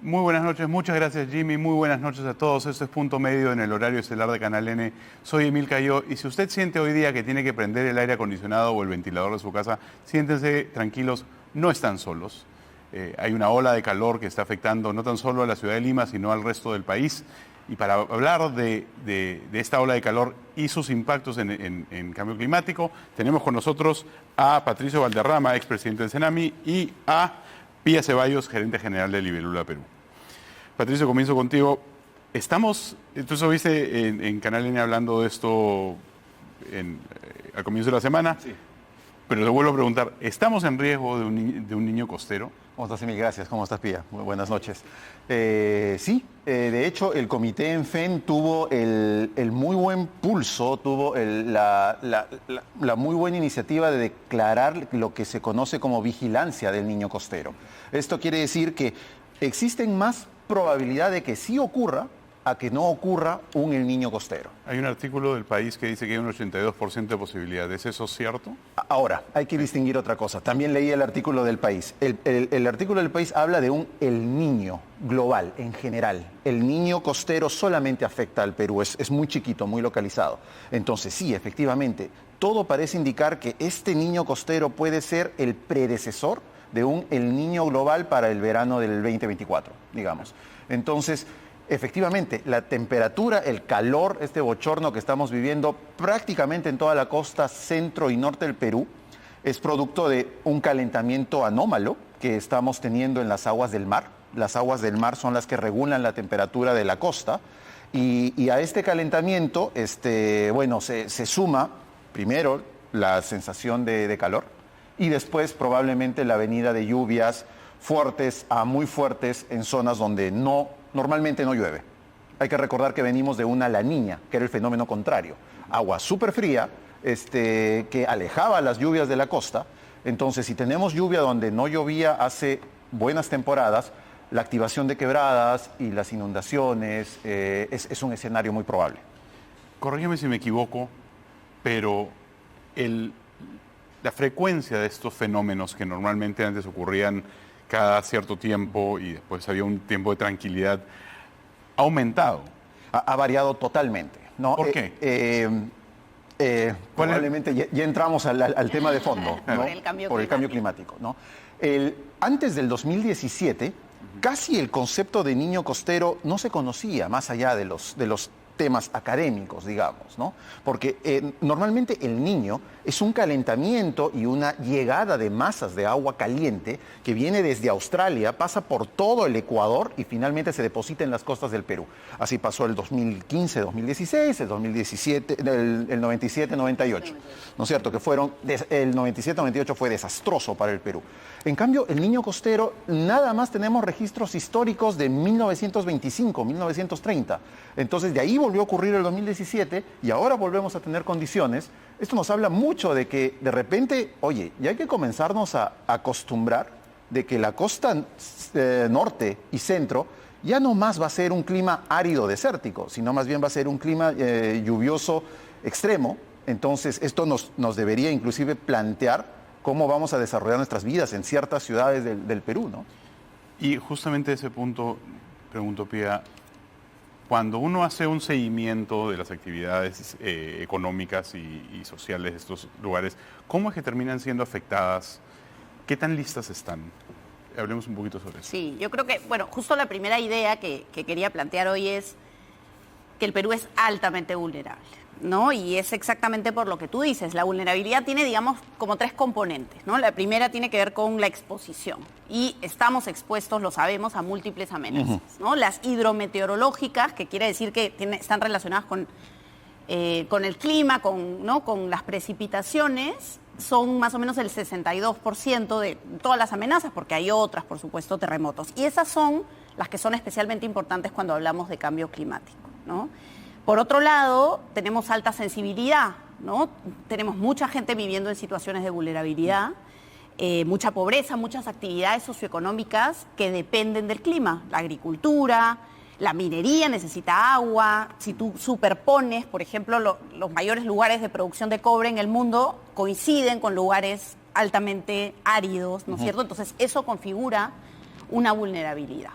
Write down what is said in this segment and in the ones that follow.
Muy buenas noches, muchas gracias Jimmy, muy buenas noches a todos. Esto es Punto Medio en el horario estelar de Canal N. Soy Emil Cayó y si usted siente hoy día que tiene que prender el aire acondicionado o el ventilador de su casa, siéntense tranquilos, no están solos. Hay una ola de calor que está afectando no tan solo a la ciudad de Lima, sino al resto del país. Y para hablar de esta ola de calor y sus impactos en cambio climático, tenemos con nosotros a Patricio Valderrama, expresidente del CENAMI, y a Pía Ceballos, gerente general de Libélula Perú. Patricio, comienzo contigo. Tú estuviste en Canal N hablando de esto al comienzo de la semana, sí. Pero te vuelvo a preguntar, ¿estamos en riesgo de un niño costero? ¿Cómo estás, Emil? Gracias. ¿Cómo estás, Pía? Muy buenas noches. Sí, de hecho, el comité en FEN tuvo el muy buen pulso, tuvo la muy buena iniciativa de declarar lo que se conoce como vigilancia del niño costero. Esto quiere decir que existen más probabilidad de que sí ocurra a que no ocurra un El Niño costero. Hay un artículo del País que dice que hay un 82% de posibilidad. ¿Es eso cierto? Ahora, hay que distinguir otra cosa. También leí el artículo del País. El artículo del País habla de un El Niño global, en general. El niño costero solamente afecta al Perú, es muy chiquito, muy localizado. Entonces, sí, efectivamente, todo parece indicar que este niño costero puede ser el predecesor de un El Niño global para el verano del 2024, digamos. Entonces, efectivamente, la temperatura, el calor, este bochorno que estamos viviendo prácticamente en toda la costa centro y norte del Perú es producto de un calentamiento anómalo que estamos teniendo en las aguas del mar. Las aguas del mar son las que regulan la temperatura de la costa y a este calentamiento se suma primero la sensación de calor y después probablemente la venida de lluvias fuertes a muy fuertes en zonas donde normalmente no llueve. Hay que recordar que venimos de una La Niña, que era el fenómeno contrario. Agua súper fría, que alejaba las lluvias de la costa. Entonces, si tenemos lluvia donde no llovía hace buenas temporadas, la activación de quebradas y las inundaciones es un escenario muy probable. Corrígeme si me equivoco, pero la frecuencia de estos fenómenos que normalmente antes ocurrían cada cierto tiempo y después había un tiempo de tranquilidad, ha aumentado. Ha variado totalmente, ¿no? ¿Por qué? Probablemente ya entramos al tema de fondo, ¿no? Por el cambio climático, ¿no? Antes del 2017, casi el concepto de niño costero no se conocía más allá de los temas académicos, digamos, ¿no? Porque normalmente el niño es un calentamiento y una llegada de masas de agua caliente que viene desde Australia, pasa por todo el Ecuador y finalmente se deposita en las costas del Perú. Así pasó el 2015, 2016, el 2017, el 97, 98, ¿no es cierto? El 97, 98 fue desastroso para el Perú. En cambio, el niño costero, nada más tenemos registros históricos de 1925, 1930. Entonces, de ahí volvió a ocurrir el 2017 y ahora volvemos a tener condiciones. Esto nos habla mucho de que de repente, oye, ya hay que comenzarnos a acostumbrar de que la costa norte y centro ya no más va a ser un clima árido desértico, sino más bien va a ser un clima lluvioso extremo. Entonces, esto nos debería inclusive plantear cómo vamos a desarrollar nuestras vidas en ciertas ciudades del Perú, ¿no? Y justamente ese punto, pregunto, Pía, cuando uno hace un seguimiento de las actividades económicas y sociales de estos lugares, ¿cómo es que terminan siendo afectadas? ¿Qué tan listas están? Hablemos un poquito sobre eso. Sí, yo creo que, justo la primera idea que quería plantear hoy es que el Perú es altamente vulnerable, ¿no? Y es exactamente por lo que tú dices. La vulnerabilidad tiene, digamos, como tres componentes, ¿no? La primera tiene que ver con la exposición. Y estamos expuestos, lo sabemos, a múltiples amenazas, ¿no? Las hidrometeorológicas, que quiere decir que están relacionadas con el clima, con las precipitaciones, son más o menos el 62% de todas las amenazas, porque hay otras, por supuesto, terremotos. Y esas son las que son especialmente importantes cuando hablamos de cambio climático, ¿no? Por otro lado, tenemos alta sensibilidad, ¿no? Tenemos mucha gente viviendo en situaciones de vulnerabilidad, mucha pobreza, muchas actividades socioeconómicas que dependen del clima, la agricultura, La minería necesita agua. Si tú superpones, por ejemplo, los mayores lugares de producción de cobre en el mundo coinciden con lugares altamente áridos, ¿no es cierto? Entonces, eso configura una vulnerabilidad.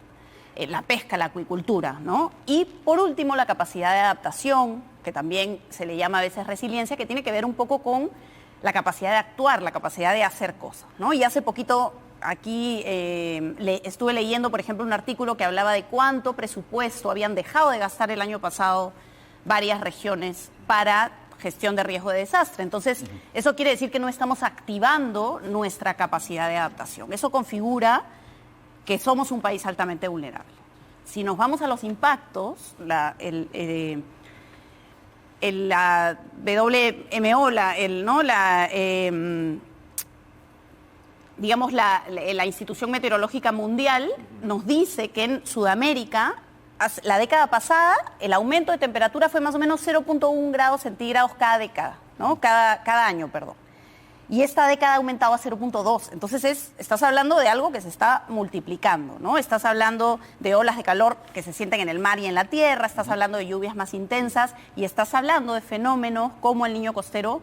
La pesca, la acuicultura, ¿no? Y, por último, la capacidad de adaptación, que también se le llama a veces resiliencia, que tiene que ver un poco con la capacidad de actuar, la capacidad de hacer cosas, ¿no? Y hace poquito aquí estuve leyendo, por ejemplo, un artículo que hablaba de cuánto presupuesto habían dejado de gastar el año pasado varias regiones para gestión de riesgo de desastre. Entonces, eso quiere decir que no estamos activando nuestra capacidad de adaptación. Eso configura que somos un país altamente vulnerable. Si nos vamos a los impactos, la WMO, la Institución Meteorológica Mundial nos dice que en Sudamérica, la década pasada, el aumento de temperatura fue más o menos 0.1 grados centígrados cada década, ¿no? Cada año, perdón. Y esta década ha aumentado a 0.2. Entonces estás hablando de algo que se está multiplicando, ¿no? Estás hablando de olas de calor que se sienten en el mar y en la tierra, estás hablando de lluvias más intensas y estás hablando de fenómenos como el Niño Costero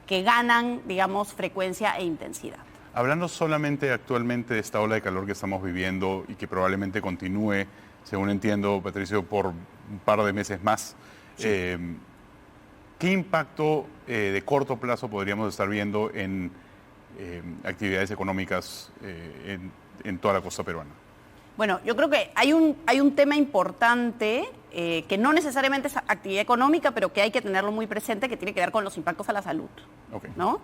que ganan, digamos, frecuencia e intensidad. Hablando solamente actualmente de esta ola de calor que estamos viviendo y que probablemente continúe, según entiendo, Patricio, por un par de meses más, sí. ¿Qué impacto de corto plazo podríamos estar viendo en actividades económicas en toda la costa peruana? Bueno, yo creo que hay un tema importante que no necesariamente es actividad económica, pero que hay que tenerlo muy presente, que tiene que ver con los impactos a la salud, okay, ¿no?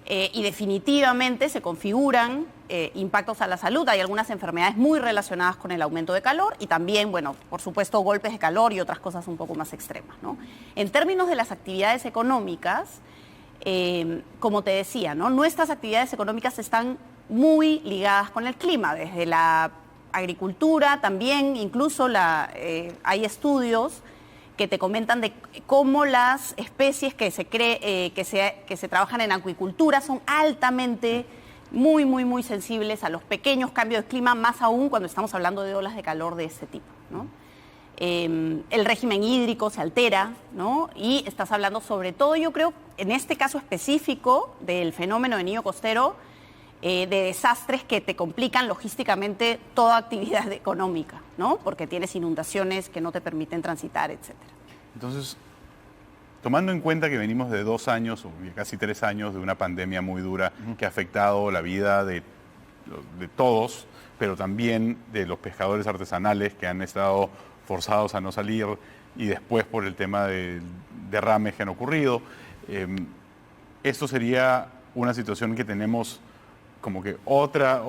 Y definitivamente se configuran impactos a la salud. Hay algunas enfermedades muy relacionadas con el aumento de calor y también, bueno, por supuesto, golpes de calor y otras cosas un poco más extremas, ¿no? En términos de las actividades económicas, como te decía, ¿no? Nuestras actividades económicas están muy ligadas con el clima, desde la agricultura también, incluso hay estudios que te comentan de cómo las especies que se trabajan en acuicultura son altamente, muy sensibles a los pequeños cambios de clima, más aún cuando estamos hablando de olas de calor de este tipo, ¿no? El régimen hídrico se altera, ¿no? Y estás hablando sobre todo, yo creo, en este caso específico del fenómeno de Niño Costero, de desastres que te complican logísticamente toda actividad económica, ¿no? Porque tienes inundaciones que no te permiten transitar, etc. Entonces, tomando en cuenta que venimos de 2 años, o casi 3 años, de una pandemia muy dura que ha afectado la vida de todos, pero también de los pescadores artesanales que han estado forzados a no salir y después por el tema de derrames que han ocurrido, esto sería una situación que tenemos como que otra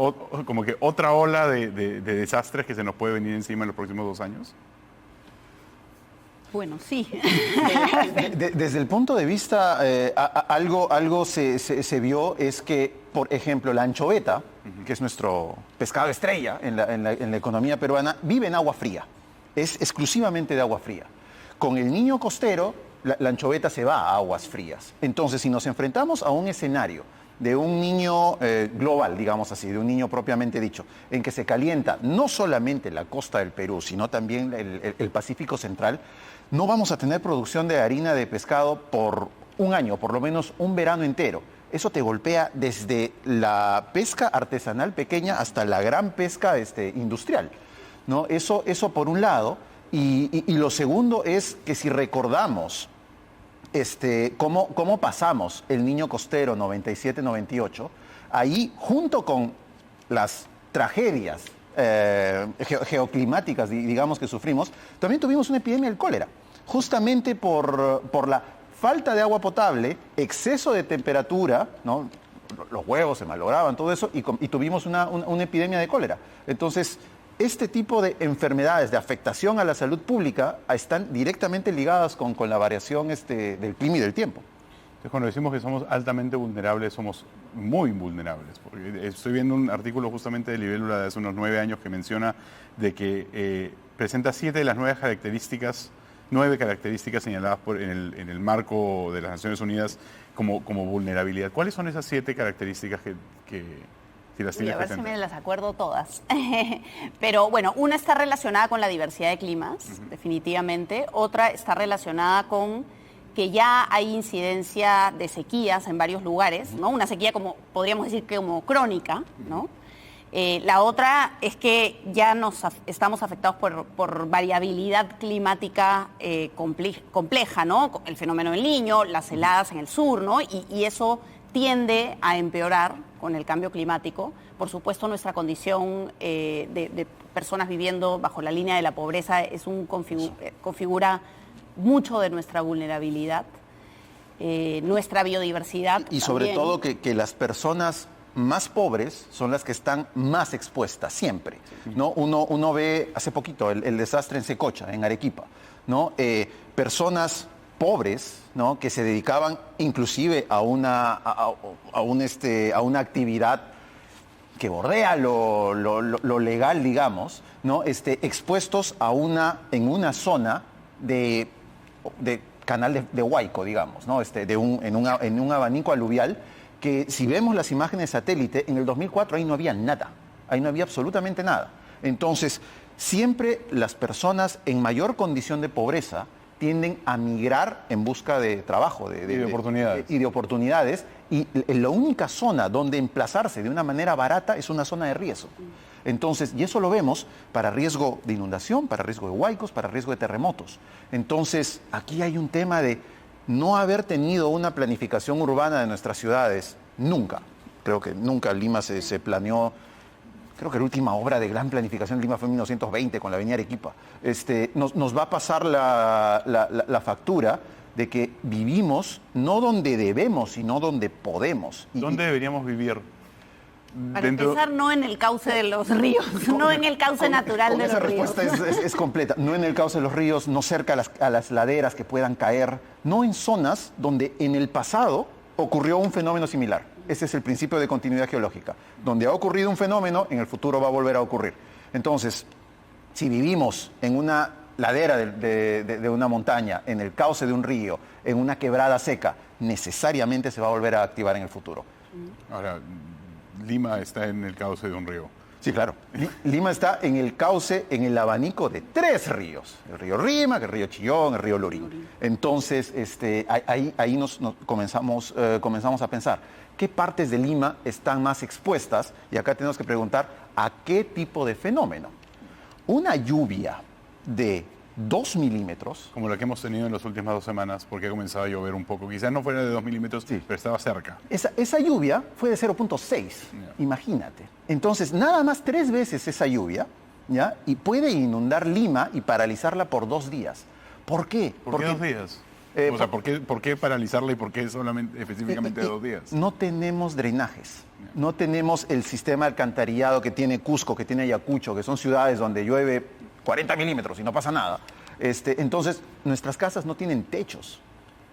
ola de desastres que se nos puede venir encima en los próximos 2 años? Bueno, sí. Desde el punto de vista, algo se vio es que, por ejemplo, la anchoveta, que es nuestro pescado estrella en la economía peruana, vive en agua fría. Es exclusivamente de agua fría. Con el Niño Costero, la anchoveta se va a aguas frías. Entonces, si nos enfrentamos a un escenario de un niño global, digamos así, de un niño propiamente dicho, en que se calienta no solamente la costa del Perú, sino también el Pacífico Central, no vamos a tener producción de harina de pescado por un año, por lo menos un verano entero. Eso te golpea desde la pesca artesanal pequeña hasta la gran pesca industrial, ¿no? Eso por un lado. Y lo segundo es que si recordamos cómo pasamos el Niño Costero 97-98, ahí junto con las tragedias geoclimáticas, digamos, que sufrimos, también tuvimos una epidemia del cólera, justamente por la falta de agua potable, exceso de temperatura, ¿no? Los huevos se malograban, todo eso, y tuvimos una epidemia de cólera. Entonces, este tipo de enfermedades de afectación a la salud pública están directamente ligadas con la variación del clima y del tiempo. Entonces, cuando decimos que somos altamente vulnerables, somos muy vulnerables. Porque estoy viendo un artículo justamente de Libélula de hace unos 9 años que menciona de que presenta 7 de las 9 características señaladas en el marco de las Naciones Unidas como vulnerabilidad. ¿Cuáles son esas 7 características Si las Y tienes a ver si presentes. me las acuerdo todas. Pero bueno, una está relacionada con la diversidad de climas, definitivamente. Otra está relacionada con que ya hay incidencia de sequías en varios lugares, ¿no? Una sequía como, podríamos decir que como crónica, ¿no? La otra es que ya estamos afectados por variabilidad climática compleja, ¿no? El fenómeno del Niño, las heladas en el sur, ¿no? Y eso tiende a empeorar con el cambio climático. Por supuesto, nuestra condición de personas viviendo bajo la línea de la pobreza configura mucho de nuestra vulnerabilidad, nuestra biodiversidad. Y sobre también. todo que las personas más pobres son las que están más expuestas siempre, ¿no? Uno ve hace poquito el desastre en Secocha, en Arequipa, ¿no? Personas pobres, ¿no? Que se dedicaban inclusive a una actividad que bordea lo legal, digamos, ¿no? Expuestos en una zona de canal de Huayco, digamos, ¿no? En un abanico aluvial que si vemos las imágenes satélite, en el 2004 ahí no había nada, ahí no había absolutamente nada. Entonces, siempre las personas en mayor condición de pobreza tienden a migrar en busca de trabajo, de oportunidades. y de oportunidades, y la única zona donde emplazarse de una manera barata es una zona de riesgo. Entonces, y eso lo vemos para riesgo de inundación, para riesgo de huaicos, para riesgo de terremotos. Entonces, aquí hay un tema de no haber tenido una planificación urbana de nuestras ciudades, nunca. Creo que nunca Lima se planeó. Creo que la última obra de gran planificación de Lima fue en 1920 con la avenida Arequipa. Nos va a pasar la factura de que vivimos no donde debemos, sino donde podemos. ¿Dónde deberíamos vivir? Para empezar, no en el cauce de los ríos, no en el cauce natural de los ríos. Esa respuesta es completa. No en el cauce de los ríos, no cerca a las laderas que puedan caer, no en zonas donde en el pasado ocurrió un fenómeno similar. Ese es el principio de continuidad geológica. Donde ha ocurrido un fenómeno, en el futuro va a volver a ocurrir. Entonces, si vivimos en una ladera de una montaña, en el cauce de un río, en una quebrada seca, necesariamente se va a volver a activar en el futuro. Ahora, Lima está en el cauce de un río. Sí, claro. Lima está en el cauce, en el abanico de 3 ríos. El río Rímac, el río Chillón, el río Lurín. Entonces, ahí nos comenzamos a pensar, ¿qué partes de Lima están más expuestas? Y acá tenemos que preguntar, ¿a qué tipo de fenómeno? Una lluvia de 2 milímetros. Como la que hemos tenido en las últimas 2 semanas, porque ha comenzado a llover un poco. Quizás no fuera de 2 milímetros, Sí. pero estaba cerca. Esa lluvia fue de 0.6, imagínate. Entonces, nada más 3 veces esa lluvia, ¿ya? Y puede inundar Lima y paralizarla por 2 días. ¿Por qué? ¿Por qué 2 días? O sea, ¿por qué paralizarla y por qué solamente específicamente 2 días? No tenemos drenajes, no tenemos el sistema de alcantarillado que tiene Cusco, que tiene Ayacucho, que son ciudades donde llueve 40 milímetros y no pasa nada. Entonces, nuestras casas no tienen techos.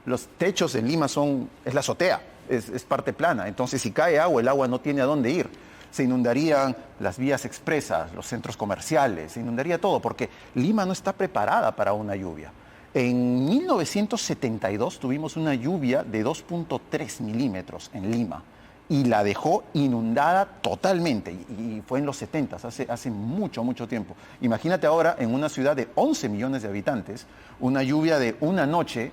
Los techos en Lima es la azotea, es parte plana. Entonces, si cae agua, el agua no tiene a dónde ir. Se inundarían las vías expresas, los centros comerciales, se inundaría todo, porque Lima no está preparada para una lluvia. En 1972 tuvimos una lluvia de 2.3 milímetros en Lima y la dejó inundada totalmente, y fue en los 70, hace mucho, mucho tiempo. Imagínate ahora en una ciudad de 11 millones de habitantes, una lluvia de una noche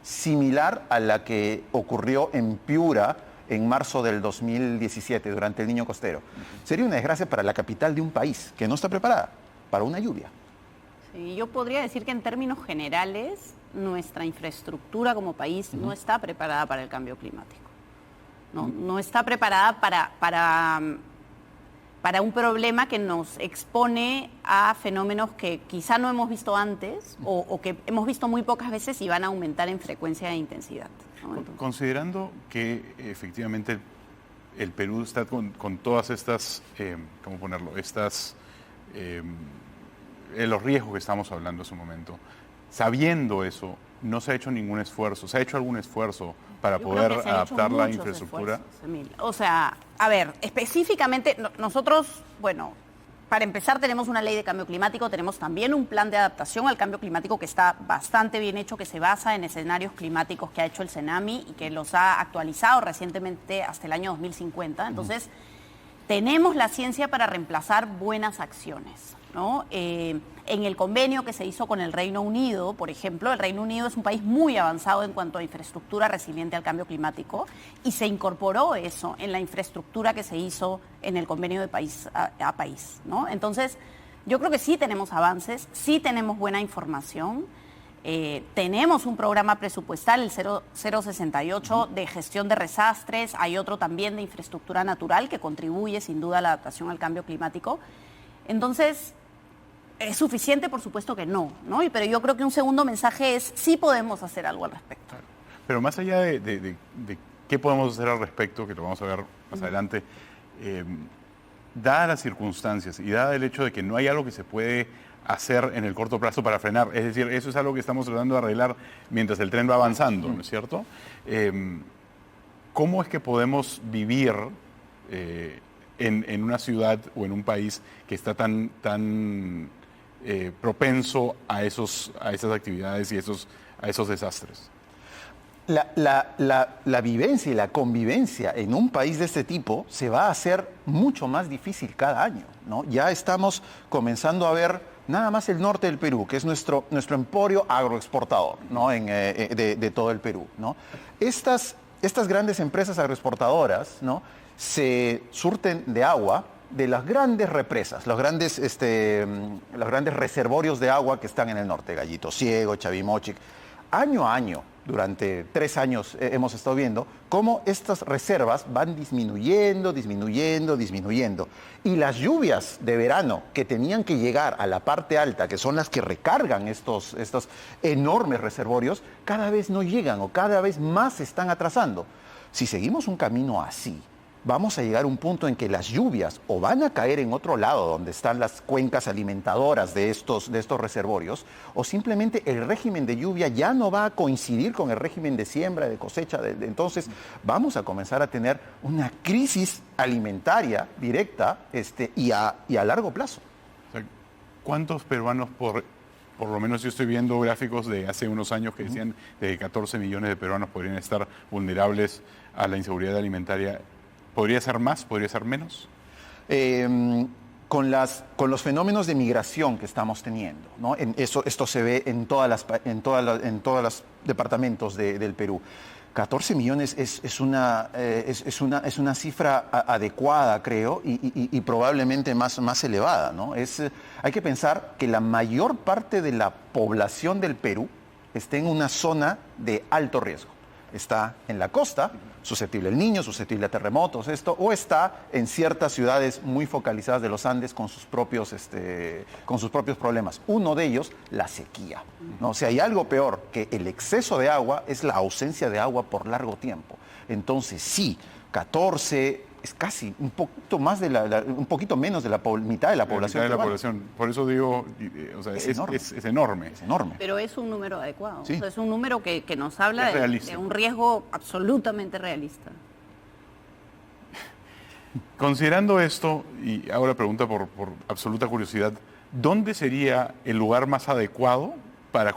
similar a la que ocurrió en Piura en marzo del 2017, durante el Niño Costero. Sería una desgracia para la capital de un país que no está preparada para una lluvia. Sí, yo podría decir que en términos generales, nuestra infraestructura como país no está preparada para el cambio climático. No está preparada para un problema que nos expone a fenómenos que quizá no hemos visto antes o que hemos visto muy pocas veces y van a aumentar en frecuencia e intensidad, ¿no? Considerando que efectivamente el Perú está con todas estas, ¿cómo ponerlo? Los riesgos que estamos hablando hace un momento, sabiendo eso, no se ha hecho ningún esfuerzo. ¿Se ha hecho algún esfuerzo para Yo poder creo que se han hecho adaptar la muchos infraestructura? esfuerzos, Emil. O sea, a ver, específicamente nosotros, bueno, para empezar tenemos una ley de cambio climático, tenemos también un plan de adaptación al cambio climático que está bastante bien hecho, que se basa en escenarios climáticos que ha hecho el CENAMI y que los ha actualizado recientemente hasta el año 2050. Entonces, tenemos la ciencia para reemplazar buenas acciones, ¿no? En el convenio que se hizo con el Reino Unido, por ejemplo, el Reino Unido es un país muy avanzado en cuanto a infraestructura resiliente al cambio climático y se incorporó eso en la infraestructura que se hizo en el convenio de país a país, ¿no? Entonces, yo creo que sí tenemos avances, sí tenemos buena información, tenemos un programa presupuestal, el 068 de gestión de desastres, hay otro también de infraestructura natural que contribuye sin duda a la adaptación al cambio climático. Entonces, ¿es suficiente? Por supuesto que no, ¿no? Pero yo creo que un segundo mensaje es sí podemos hacer algo al respecto. Pero más allá de qué podemos hacer al respecto, que lo vamos a ver más adelante, dadas las circunstancias y dada el hecho de que no hay algo que se puede hacer en el corto plazo para frenar, es decir, eso es algo que estamos tratando de arreglar mientras el tren va avanzando, ¿no es cierto? ¿Cómo es que podemos vivir en una ciudad o en un país que está tan propenso a esas actividades y a esos desastres? La vivencia y la convivencia en un país de este tipo se va a hacer mucho más difícil cada año, ¿no? Ya estamos comenzando a ver nada más el norte del Perú, que es nuestro emporio agroexportador, ¿no? de todo el Perú, ¿no? Estas grandes empresas agroexportadoras, ¿no? Se surten de agua de las grandes represas, los grandes reservorios de agua que están en el norte, Gallito Ciego, Chavimochic. Año a año, durante 3 años hemos estado viendo cómo estas reservas van disminuyendo. Y las lluvias de verano que tenían que llegar a la parte alta, que son las que recargan estos enormes reservorios, cada vez no llegan o cada vez más se están atrasando. Si seguimos un camino así, vamos a llegar a un punto en que las lluvias o van a caer en otro lado donde están las cuencas alimentadoras de estos reservorios, o simplemente el régimen de lluvia ya no va a coincidir con el régimen de siembra, de cosecha. Entonces vamos a comenzar a tener una crisis alimentaria directa y a largo plazo. O sea, ¿cuántos peruanos por lo menos yo estoy viendo gráficos de hace unos años que decían de 14 millones de peruanos podrían estar vulnerables a la inseguridad alimentaria? ¿Podría ser más? ¿Podría ser menos? Con los fenómenos de migración que estamos teniendo, ¿no? Esto se ve en todos los departamentos del Perú. 14 millones es una cifra adecuada, creo, y probablemente más elevada, ¿no? Hay que pensar que la mayor parte de la población del Perú está en una zona de alto riesgo. Está en la costa, susceptible al Niño, susceptible a terremotos, o está en ciertas ciudades muy focalizadas de los Andes con sus propios problemas. Uno de ellos, la sequía, ¿no? O sea, hay algo peor que el exceso de agua, es la ausencia de agua por largo tiempo. Entonces, sí, 14 es casi un poquito menos de la mitad de la población. Mitad de la población. Por eso digo, o sea, es enorme. Es enorme. Pero es un número adecuado. Sí. O sea, es un número que nos habla de un riesgo absolutamente realista. Considerando esto, y ahora pregunta por absoluta curiosidad, ¿dónde sería el lugar más adecuado para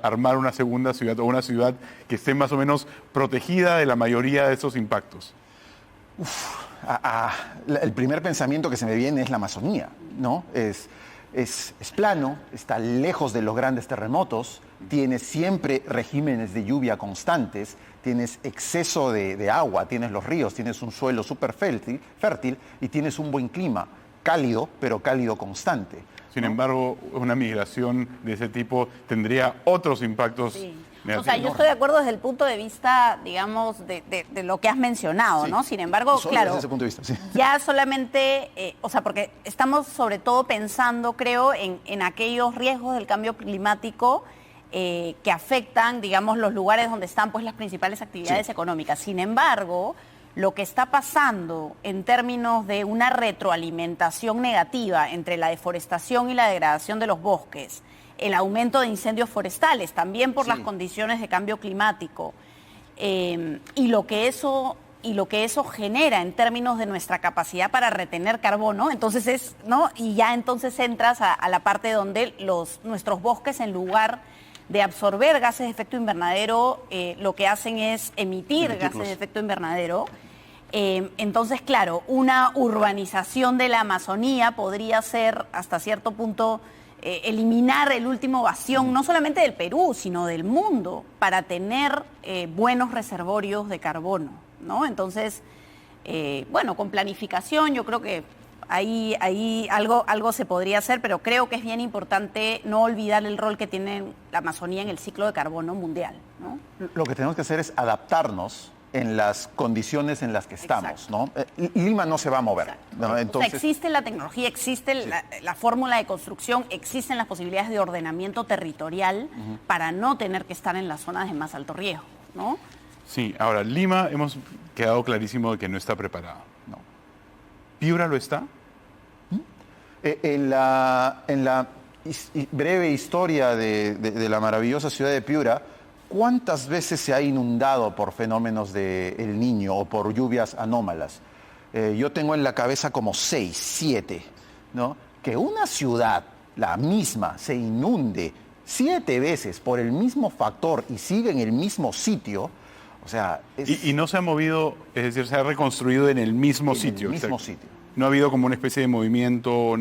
armar una segunda ciudad o una ciudad que esté más o menos protegida de la mayoría de esos impactos? El primer pensamiento que se me viene es la Amazonía, ¿no? Es plano, está lejos de los grandes terremotos, tiene siempre regímenes de lluvia constantes, tienes exceso de agua, tienes los ríos, tienes un suelo súper fértil y tienes un buen clima, cálido, pero cálido constante. Sin embargo, una migración de ese tipo tendría otros impactos. Sí. O sea, yo estoy de acuerdo desde el punto de vista, digamos, de lo que has mencionado, sí, ¿no? Sin embargo, claro, desde ese punto de vista, sí. Ya solamente, porque estamos sobre todo pensando, creo, en aquellos riesgos del cambio climático que afectan, digamos, los lugares donde están pues las principales actividades económicas. Sin embargo, lo que está pasando en términos de una retroalimentación negativa entre la deforestación y la degradación de los bosques, el aumento de incendios forestales, también por las condiciones de cambio climático, y lo que eso genera en términos de nuestra capacidad para retener carbono, entonces y ya entonces entras a la parte donde nuestros bosques, en lugar de absorber gases de efecto invernadero, lo que hacen es emitir gases de efecto invernadero. Entonces, claro, una urbanización de la Amazonía podría ser, hasta cierto punto, eliminar el último bastión, no solamente del Perú, sino del mundo, para tener buenos reservorios de carbono, ¿no? Entonces, bueno, con planificación yo creo que ahí algo se podría hacer, pero creo que es bien importante no olvidar el rol que tiene la Amazonía en el ciclo de carbono mundial, ¿no? Lo que tenemos que hacer es adaptarnos en las condiciones en las que estamos, Exacto. ¿no? Lima no se va a mover, ¿no? Entonces, O sea, existe la tecnología, existe la fórmula de construcción, existen las posibilidades de ordenamiento territorial para no tener que estar en las zonas de más alto riesgo, ¿no? Sí, ahora, Lima hemos quedado clarísimo de que no está preparada. no. ¿Piura lo está? En la breve historia de la maravillosa ciudad de Piura, ¿cuántas veces se ha inundado por fenómenos de El Niño o por lluvias anómalas? Yo tengo en la cabeza como 6, 7, ¿no? Que una ciudad, la misma, se inunde 7 veces por el mismo factor y sigue en el mismo sitio, o sea... Y no se ha movido, es decir, se ha reconstruido en el mismo sitio. En el mismo o sea, sitio. No ha habido como una especie de movimiento,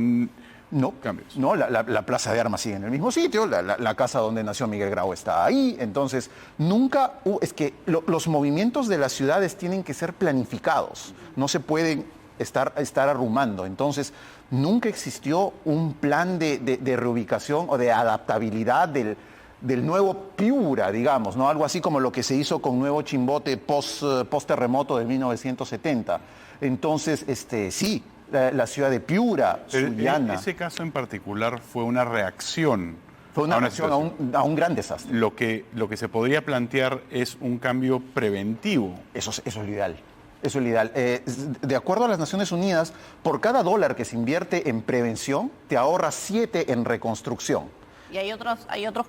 No, cambios. no, la Plaza de Armas sigue en el mismo sitio, la casa donde nació Miguel Grau está ahí, entonces nunca, es que los movimientos de las ciudades tienen que ser planificados, no se pueden estar arrumando, entonces nunca existió un plan de reubicación o de adaptabilidad del nuevo Piura, digamos, ¿no? Algo así como lo que se hizo con Nuevo Chimbote post terremoto de 1970. Entonces, sí, la ciudad de Piura, Pero Sullana. ese caso en particular fue una reacción. Fue una reacción situación. a un gran desastre. Lo que se podría plantear es un cambio preventivo. Eso es lo ideal. Eso es lo ideal. De acuerdo a las Naciones Unidas, por cada $1 que se invierte en prevención, te ahorras 7 en reconstrucción. Y hay otros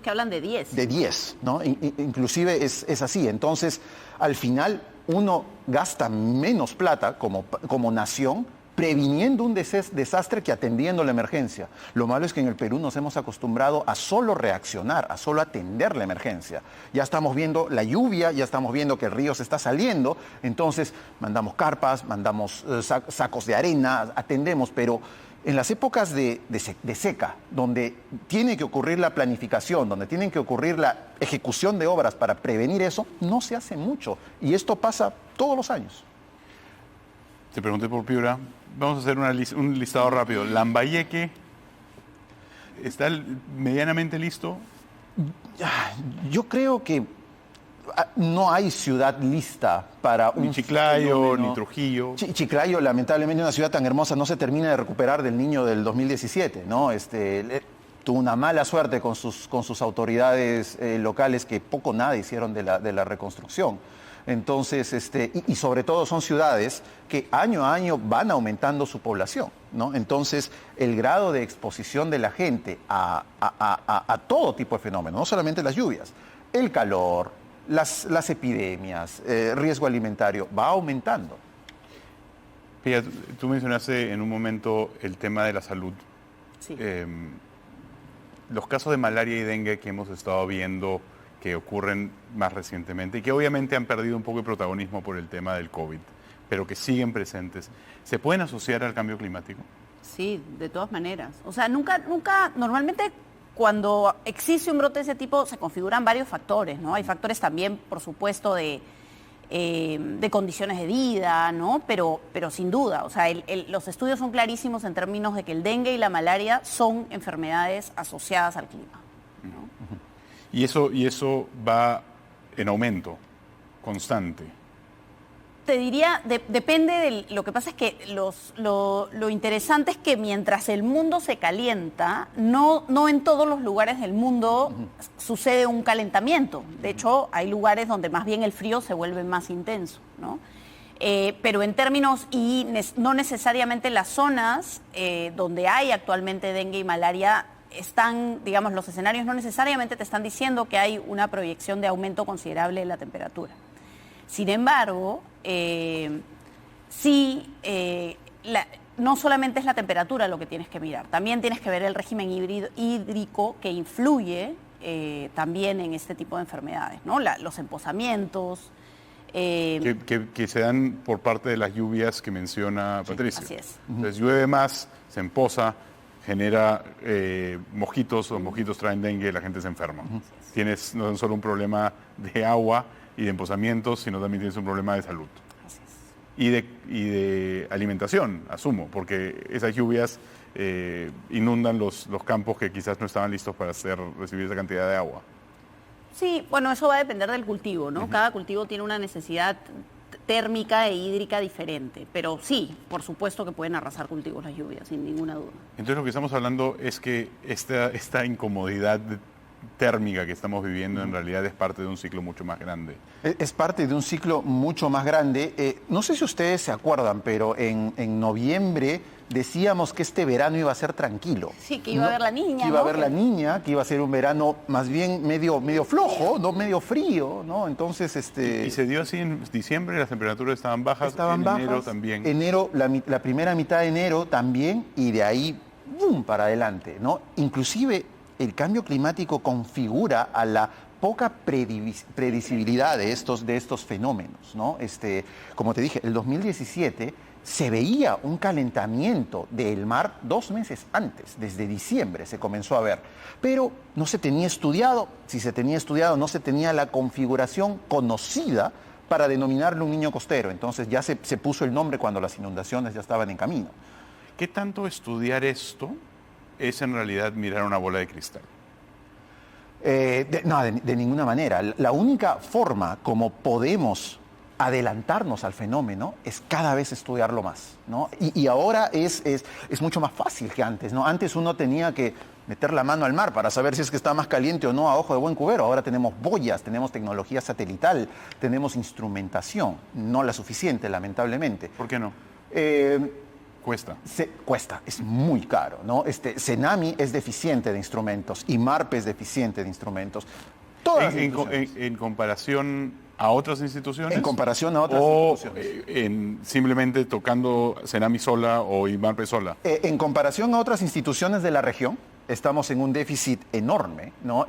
que hablan de 10. De 10, ¿no? Inclusive es así. Entonces, al final, uno gasta menos plata como nación previniendo un desastre que atendiendo la emergencia. Lo malo es que en el Perú nos hemos acostumbrado a solo reaccionar, a solo atender la emergencia. Ya estamos viendo la lluvia, ya estamos viendo que el río se está saliendo, entonces mandamos carpas, mandamos sacos de arena, atendemos, pero en las épocas de seca, donde tiene que ocurrir la planificación, donde tiene que ocurrir la ejecución de obras para prevenir eso, no se hace mucho. Y esto pasa todos los años. Te pregunté por Piura. Vamos a hacer un listado rápido. Lambayeque, ¿está medianamente listo? Yo creo que no hay ciudad lista para un... Ni Chiclayo, fenómeno. ni Trujillo. Chiclayo, lamentablemente, una ciudad tan hermosa, no se termina de recuperar del Niño del 2017, ¿no? Tuvo una mala suerte con sus autoridades locales que poco nada hicieron de la reconstrucción. Entonces, y sobre todo son ciudades que año a año van aumentando su población, ¿no? Entonces, el grado de exposición de la gente a todo tipo de fenómenos, no solamente las lluvias, el calor, las epidemias, riesgo alimentario, va aumentando. Pia, tú mencionaste en un momento el tema de la salud. Sí. Los casos de malaria y dengue que hemos estado viendo que ocurren más recientemente y que obviamente han perdido un poco de protagonismo por el tema del COVID, pero que siguen presentes, ¿se pueden asociar al cambio climático? Sí, de todas maneras. O sea, nunca, normalmente cuando existe un brote de ese tipo se configuran varios factores, ¿no? Hay factores también, por supuesto, de condiciones de vida, ¿no? Pero sin duda, o sea, los estudios son clarísimos en términos de que el dengue y la malaria son enfermedades asociadas al clima, ¿no? Y eso va en aumento constante. Te diría, depende de... Lo que pasa es que lo interesante es que mientras el mundo se calienta, no en todos los lugares del mundo sucede un calentamiento. De hecho, hay lugares donde más bien el frío se vuelve más intenso, ¿no? Pero en términos, y no necesariamente las zonas donde hay actualmente dengue y malaria, digamos, los escenarios no necesariamente te están diciendo que hay una proyección de aumento considerable de la temperatura. Sin embargo, no solamente es la temperatura lo que tienes que mirar, también tienes que ver el régimen hídrico que influye también en este tipo de enfermedades, ¿no? Los empozamientos, Que se dan por parte de las lluvias que menciona Patricia. Así es. Entonces llueve más, se empoza, genera mosquitos, los mosquitos traen dengue, la gente se enferma. Tienes no solo un problema de agua y de empozamientos, sino también tienes un problema de salud. Así es. Y de alimentación, asumo, porque esas lluvias inundan los campos que quizás no estaban listos para recibir esa cantidad de agua. Sí, bueno, eso va a depender del cultivo, ¿no? Cada cultivo tiene una necesidad térmica e hídrica diferente, pero sí, por supuesto que pueden arrasar cultivos las lluvias, sin ninguna duda. Entonces lo que estamos hablando es que esta incomodidad térmica que estamos viviendo en realidad es parte de un ciclo mucho más grande. Es parte de un ciclo mucho más grande. No sé si ustedes se acuerdan, pero en noviembre decíamos que este verano iba a ser tranquilo. Sí, que iba a haber la niña, que iba a ¿no? haber la niña, que iba a ser un verano más bien medio flojo, ¿no? Medio frío, ¿no? Entonces, Y se dio así en diciembre, las temperaturas estaban bajas, enero también. Enero, la primera mitad de enero también, y de ahí, ¡bum!, para adelante, ¿no? Inclusive el cambio climático configura a la poca predecibilidad de estos fenómenos, ¿no? Como te dije, el 2017 se veía un calentamiento del mar 2 meses antes, desde diciembre se comenzó a ver, pero no se tenía estudiado, si se tenía estudiado no se tenía la configuración conocida para denominarle un niño costero, entonces ya se puso el nombre cuando las inundaciones ya estaban en camino. ¿Qué tanto estudiar esto es en realidad mirar una bola de cristal? De ninguna manera. La única forma como podemos adelantarnos al fenómeno es cada vez estudiarlo más, ¿no? Y ahora es mucho más fácil que antes, ¿no? Antes uno tenía que meter la mano al mar para saber si es que está más caliente o no a ojo de buen cubero. Ahora tenemos boyas, tenemos tecnología satelital, tenemos instrumentación, no la suficiente, lamentablemente. ¿Por qué no? Cuesta. Cuesta, es muy caro, ¿no? Cenami es deficiente de instrumentos y MARP es deficiente de instrumentos. Todas las instituciones. En comparación a otras instituciones. En comparación a otras instituciones. Simplemente tocando Cenami sola o IMARPE sola. En comparación a otras instituciones de la región, estamos en un déficit enorme, ¿no?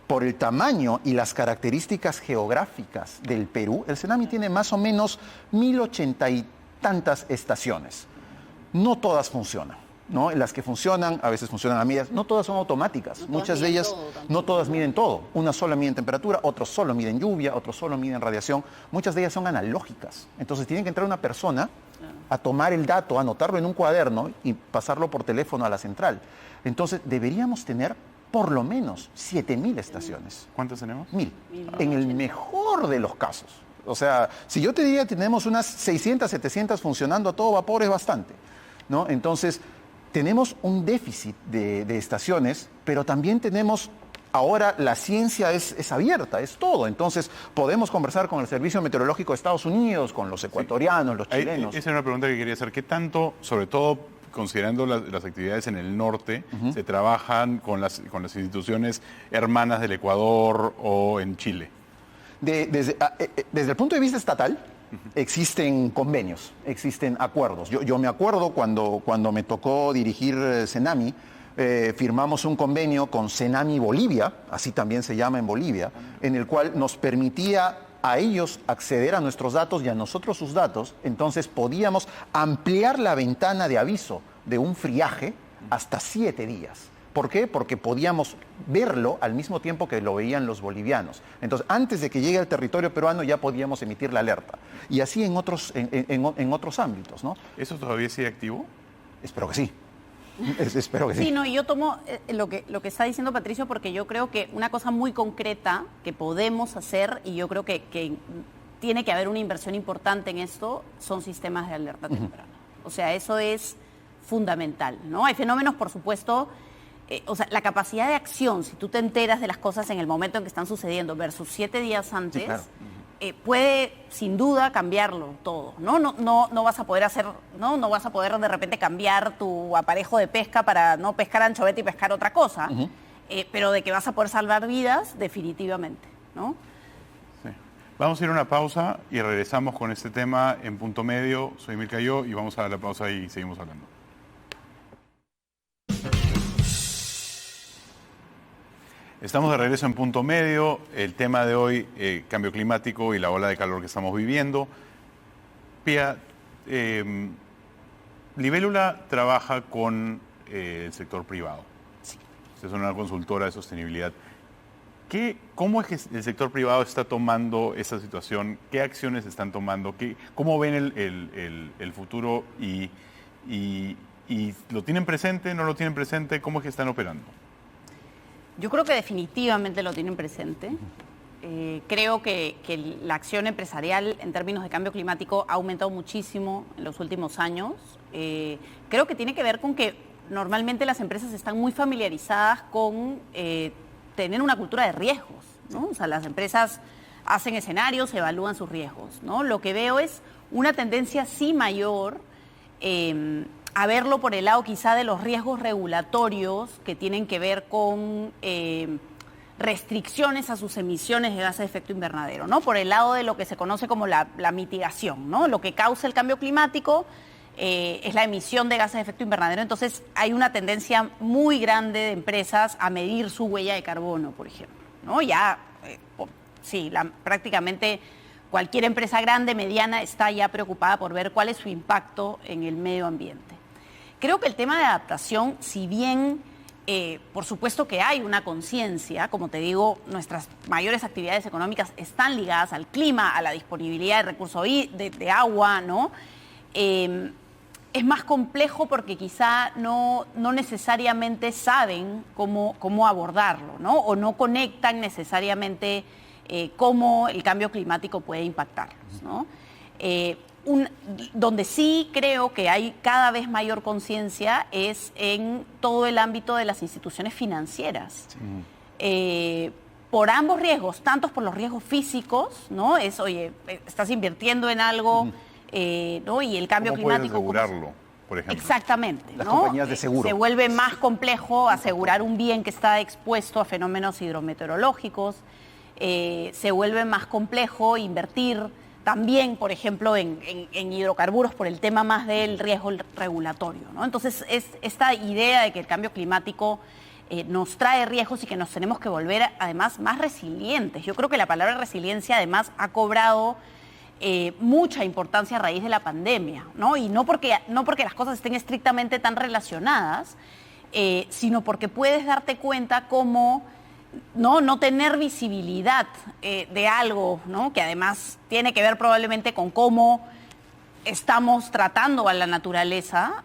Por el tamaño y las características geográficas del Perú, el Cenami tiene más o menos 1080 y tantas estaciones. No todas funcionan, ¿no? Las que funcionan, a veces funcionan a medias, no todas son automáticas. Muchas de ellas, no todas miden todo. Una sola mide temperatura, otros solo miden lluvia, otros solo miden radiación. Muchas de ellas son analógicas. Entonces tiene que entrar una persona a tomar el dato, anotarlo en un cuaderno y pasarlo por teléfono a la central. Entonces deberíamos tener por lo menos 7.000 estaciones. ¿Cuántas tenemos? 1.000. En el mejor de los casos. O sea, si yo te diría que tenemos unas 600, 700 funcionando a todo vapor, es bastante, ¿no? Entonces, tenemos un déficit de estaciones, pero también tenemos, ahora la ciencia es abierta, es todo. Entonces, podemos conversar con el Servicio Meteorológico de Estados Unidos, con los ecuatorianos, los chilenos. Esa es una pregunta que quería hacer. ¿Qué tanto, sobre todo considerando las actividades en el norte, se trabajan con las instituciones hermanas del Ecuador o en Chile? Desde el punto de vista estatal, existen convenios, existen acuerdos. Yo me acuerdo cuando me tocó dirigir Cenami, firmamos un convenio con Cenami Bolivia, así también se llama en Bolivia, en el cual nos permitía a ellos acceder a nuestros datos y a nosotros sus datos. Entonces podíamos ampliar la ventana de aviso de un friaje hasta 7 días. ¿Por qué? Porque podíamos verlo al mismo tiempo que lo veían los bolivianos. Entonces, antes de que llegue al territorio peruano ya podíamos emitir la alerta. Y así en otros ámbitos, ¿no? ¿Eso todavía sigue activo? Espero que sí. Espero que sí. Sí, no, y yo tomo lo que está diciendo Patricio, porque yo creo que una cosa muy concreta que podemos hacer, y yo creo que tiene que haber una inversión importante en esto, son sistemas de alerta temprana. O sea, eso es fundamental, ¿no? Hay fenómenos, por supuesto. O sea, la capacidad de acción, si tú te enteras de las cosas en el momento en que están sucediendo versus 7 días antes, sí, claro. Puede sin duda cambiarlo todo, ¿no? No vas a poder hacer, no vas a poder de repente cambiar tu aparejo de pesca para no pescar anchoveta y pescar otra cosa, pero de que vas a poder salvar vidas, definitivamente, ¿no? Sí. Vamos a ir a una pausa y regresamos con este tema en Punto Medio. Soy Emil Cayó y vamos a dar la pausa y seguimos hablando. Estamos de regreso en Punto Medio. El tema de hoy, cambio climático y la ola de calor que estamos viviendo. Pia, Libélula trabaja con el sector privado. Sí. Ustedes son una consultora de sostenibilidad. ¿Cómo es que el sector privado está tomando esta situación? ¿Qué acciones están tomando? ¿Cómo ven el futuro? ¿Y lo tienen presente? ¿No lo tienen presente? ¿Cómo es que están operando? Yo creo que definitivamente lo tienen presente. Creo que la acción empresarial en términos de cambio climático ha aumentado muchísimo en los últimos años. Creo que tiene que ver con que normalmente las empresas están muy familiarizadas con tener una cultura de riesgos, ¿no? O sea, las empresas hacen escenarios, evalúan sus riesgos, ¿no? Lo que veo es una tendencia sí mayor a verlo por el lado quizá de los riesgos regulatorios que tienen que ver con restricciones a sus emisiones de gases de efecto invernadero, ¿no? Por el lado de lo que se conoce como la mitigación, ¿no? Lo que causa el cambio climático es la emisión de gases de efecto invernadero. Entonces hay una tendencia muy grande de empresas a medir su huella de carbono, por ejemplo, ¿no? Ya, sí, prácticamente cualquier empresa grande, mediana, está ya preocupada por ver cuál es su impacto en el medio ambiente. Creo que el tema de adaptación, si bien por supuesto que hay una conciencia, como te digo, nuestras mayores actividades económicas están ligadas al clima, a la disponibilidad de recursos de agua, ¿no? Es más complejo porque quizá no necesariamente saben cómo abordarlo, ¿no? O no conectan necesariamente cómo el cambio climático puede impactarlos, ¿no? Donde sí creo que hay cada vez mayor conciencia es en todo el ámbito de las instituciones financieras. Sí. Por ambos riesgos, tanto por los riesgos físicos, ¿no? Oye, estás invirtiendo en algo, ¿no? Y el cambio climático... ¿Cómo puedes asegurarlo, por ejemplo? Exactamente, Las ¿no? compañías de seguro. Se vuelve más complejo asegurar un bien que está expuesto a fenómenos hidrometeorológicos. Se vuelve más complejo invertir también, por ejemplo, en hidrocarburos por el tema más del riesgo regulatorio, ¿no? Entonces, es esta idea de que el cambio climático nos trae riesgos y que nos tenemos que volver, además, más resilientes. Yo creo que la palabra resiliencia, además, ha cobrado mucha importancia a raíz de la pandemia, ¿no? Y no porque las cosas estén estrictamente tan relacionadas, sino porque puedes darte cuenta cómo... no tener visibilidad de algo, ¿no? Que además tiene que ver probablemente con cómo estamos tratando a la naturaleza,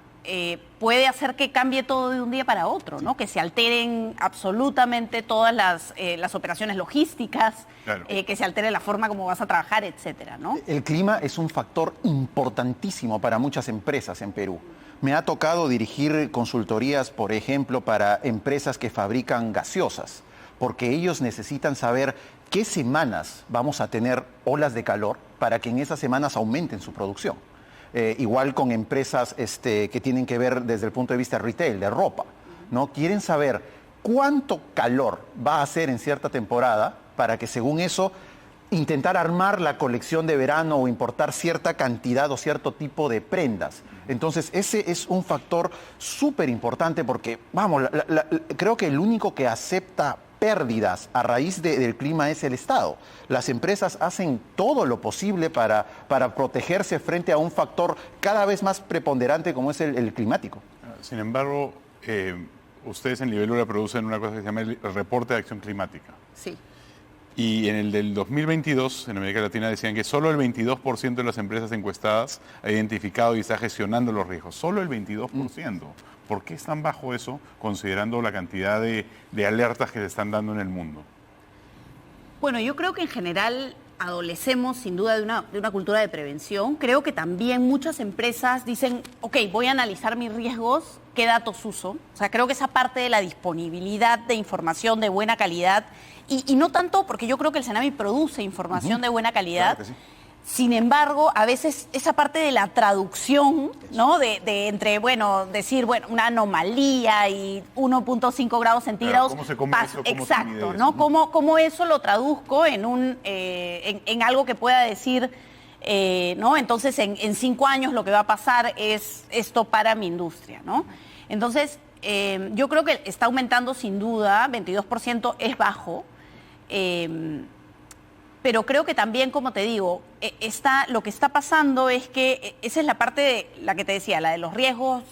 puede hacer que cambie todo de un día para otro, ¿no? Que se alteren absolutamente todas las operaciones logísticas, claro. Que se altere la forma como vas a trabajar, etcétera, ¿no? El clima es un factor importantísimo para muchas empresas en Perú. Me ha tocado dirigir consultorías, por ejemplo, para empresas que fabrican gaseosas, porque ellos necesitan saber qué semanas vamos a tener olas de calor para que en esas semanas aumenten su producción. Igual con empresas que tienen que ver desde el punto de vista retail, de ropa, ¿no? Quieren saber cuánto calor va a hacer en cierta temporada para que según eso intentar armar la colección de verano o importar cierta cantidad o cierto tipo de prendas. Entonces ese es un factor súper importante porque, vamos, creo que el único que acepta pérdidas a raíz del clima es el Estado. Las empresas hacen todo lo posible para protegerse frente a un factor cada vez más preponderante como es el climático. Sin embargo, ustedes en Libélula producen una cosa que se llama el reporte de acción climática. Sí. Y en el del 2022, en América Latina, decían que solo el 22% de las empresas encuestadas ha identificado y está gestionando los riesgos. Solo el 22%. ¿Por qué es tan bajo eso, considerando la cantidad de alertas que se están dando en el mundo? Bueno, yo creo que en general adolecemos sin duda de una cultura de prevención. Creo que también muchas empresas dicen, ok, voy a analizar mis riesgos, qué datos uso. O sea, creo que esa parte de la disponibilidad de información de buena calidad, y no tanto porque yo creo que el Senami produce información de buena calidad, claro que sí. Sin embargo, a veces esa parte de la traducción, ¿no? De entre, bueno, decir, bueno, una anomalía y 1.5 grados centígrados. Claro, ¿cómo se come eso? ¿Cómo exacto, se ¿no? ¿Cómo eso lo traduzco en algo que pueda decir, ¿no? Entonces, en 5 años lo que va a pasar es esto para mi industria, ¿no? Entonces, Yo creo que está aumentando sin duda, 22% es bajo, pero creo que también, como te digo, lo que está pasando es que esa es la parte de la que te decía, la de los riesgos